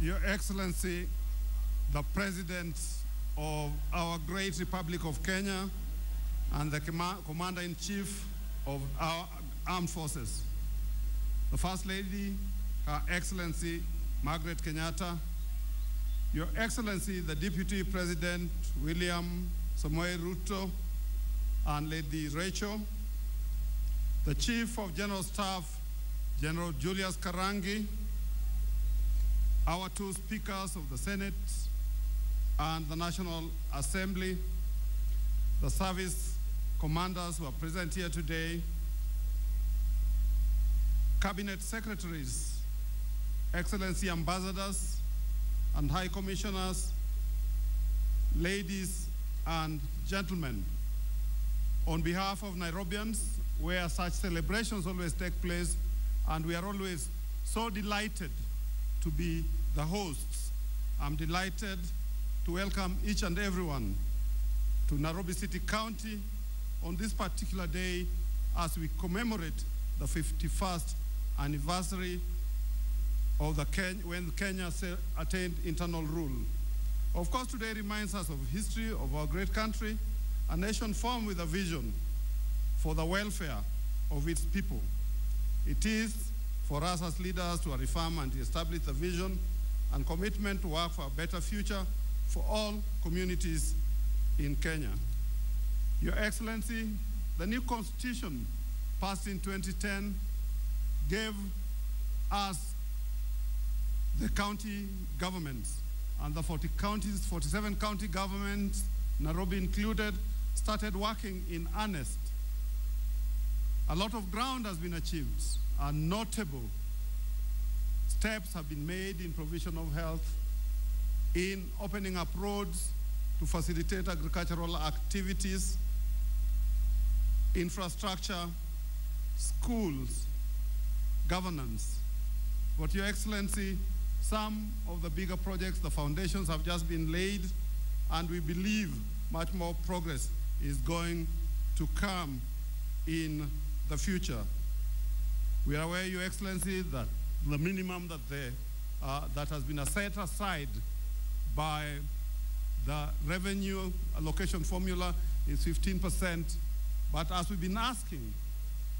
Your Excellency, the President of our great Republic of Kenya and the Commander-in-Chief of our armed forces, the First Lady, Her Excellency Margaret Kenyatta, Your Excellency, the Deputy President William Samoei Ruto and Lady Rachel, the Chief of General Staff, General Julius Karangi, our two speakers of the Senate and the National Assembly, the service commanders who are present here today, cabinet secretaries, excellency ambassadors and high commissioners, ladies and gentlemen. On behalf of Nairobians, where such celebrations always take place, and we are always so delighted to be the hosts, I'm delighted to welcome each and everyone to Nairobi City County on this particular day as we commemorate the 51st anniversary of when Kenya attained internal rule. Of course, today reminds us of history of our great country, a nation formed with a vision for the welfare of its people. It is for us as leaders to reaffirm and establish the vision and commitment to work for a better future for all communities in Kenya. Your Excellency, the new constitution passed in 2010 gave us the county governments, and the 47 county governments, Nairobi included, started working in earnest. A lot of ground has been achieved, and notable steps have been made in provision of health, in opening up roads to facilitate agricultural activities, infrastructure, schools, governance. But Your Excellency, some of the bigger projects, the foundations have just been laid, and we believe much more progress is going to come in the future. We are aware, Your Excellency, that the minimum that has been set aside by the revenue allocation formula is 15%. But as we've been asking,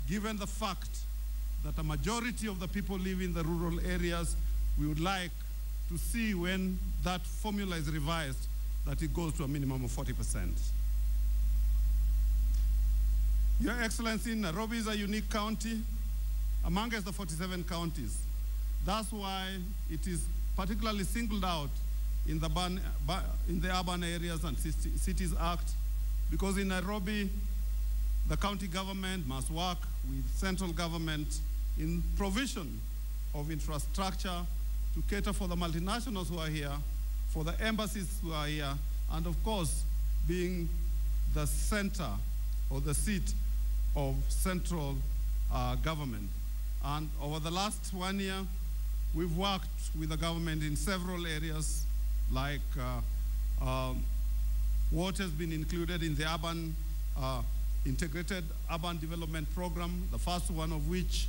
given the fact that a majority of the people live in the rural areas, we would like to see when that formula is revised that it goes to a minimum of 40%. Your Excellency, Nairobi is a unique county amongst the 47 counties. That's why it is particularly singled out in the Urban Areas and Cities Act, because in Nairobi, the county government must work with central government in provision of infrastructure to cater for the multinationals who are here, for the embassies who are here, and of course, being the center or the seat of central government. And over the last 1 year, we've worked with the government in several areas, like water has been included in the urban integrated urban development program, the first one of which,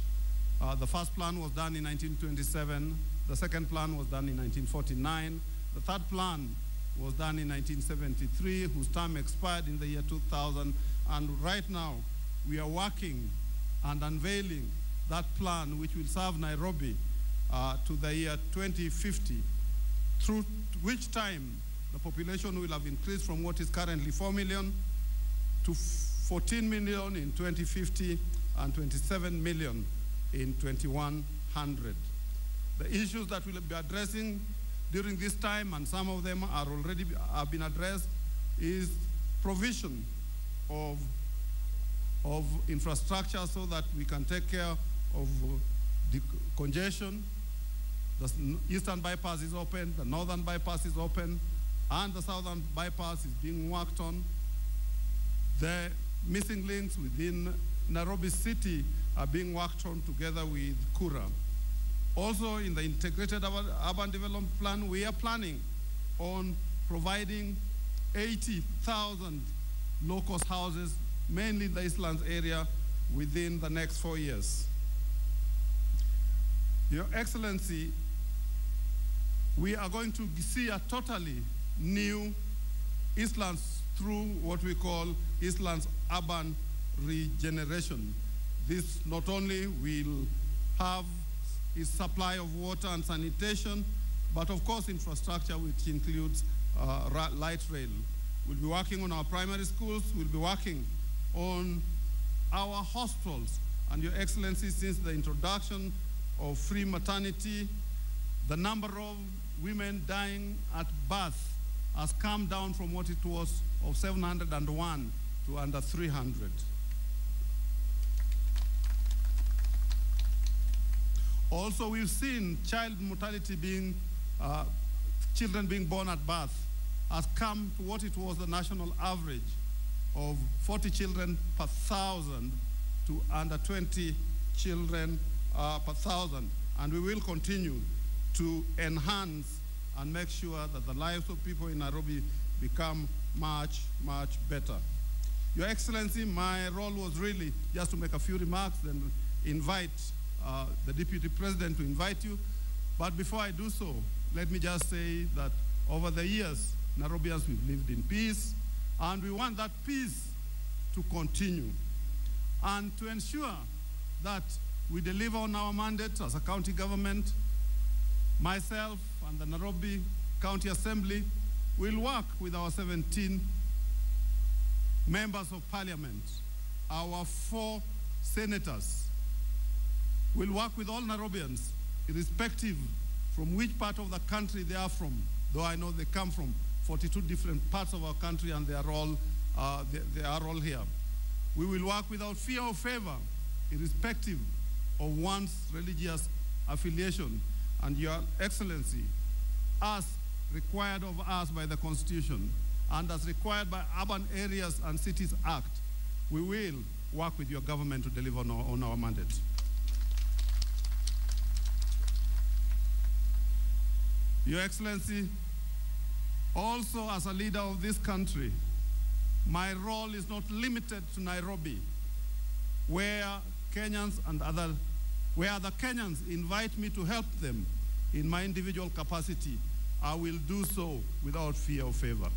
the first plan was done in 1927, the second plan was done in 1949, the third plan was done in 1973, whose term expired in the year 2000, and right now we are working and unveiling that plan which will serve Nairobi to the year 2050, through which time the population will have increased from what is currently 4 million to 14 million in 2050 and 27 million in 2100. The issues that we'll be addressing during this time, and some of them are already have been addressed, is provision of infrastructure so that we can take care of the congestion. The eastern bypass is open, the northern bypass is open, and the southern bypass is being worked on. The missing links within Nairobi City are being worked on together with Kura. Also, in the integrated urban development plan, we are planning on providing 80,000 low-cost houses, mainly in the Eastlands area, within the next 4 years. Your Excellency, We are going to see a totally new Eastlands through what we call Eastlands urban regeneration. This not only will have its supply of water and sanitation, but of course infrastructure, which includes light rail. We'll be working on our primary schools, we'll be working on our hospitals. And Your Excellency, since the introduction of free maternity, the number of women dying at birth has come down from what it was of 701 to under 300. Also, we've seen child mortality children being born at birth has come to what it was the national average of 40 children per 1,000 to under 20 children per 1,000. And we will continue to enhance and make sure that the lives of people in Nairobi become much, much better. Your Excellency, my role was really just to make a few remarks and invite the Deputy President to invite you. But before I do so, let me just say that over the years, Nairobians, we've lived in peace, and we want that peace to continue. And to ensure that we deliver on our mandate as a county government, myself and the Nairobi County Assembly will work with our 17 members of parliament, our 4 senators. We'll work with all Nairobians, irrespective from which part of the country they are from, though I know they come from 42 different parts of our country, and they are all here. We will work without fear or favor, irrespective of one's religious affiliation. And Your Excellency, as required of us by the Constitution and as required by Urban Areas and Cities Act, we will work with your government to deliver on our mandate. Your Excellency, also as a leader of this country, my role is not limited to Nairobi, where other Kenyans invite me to help them in my individual capacity. I will do so without fear or favor.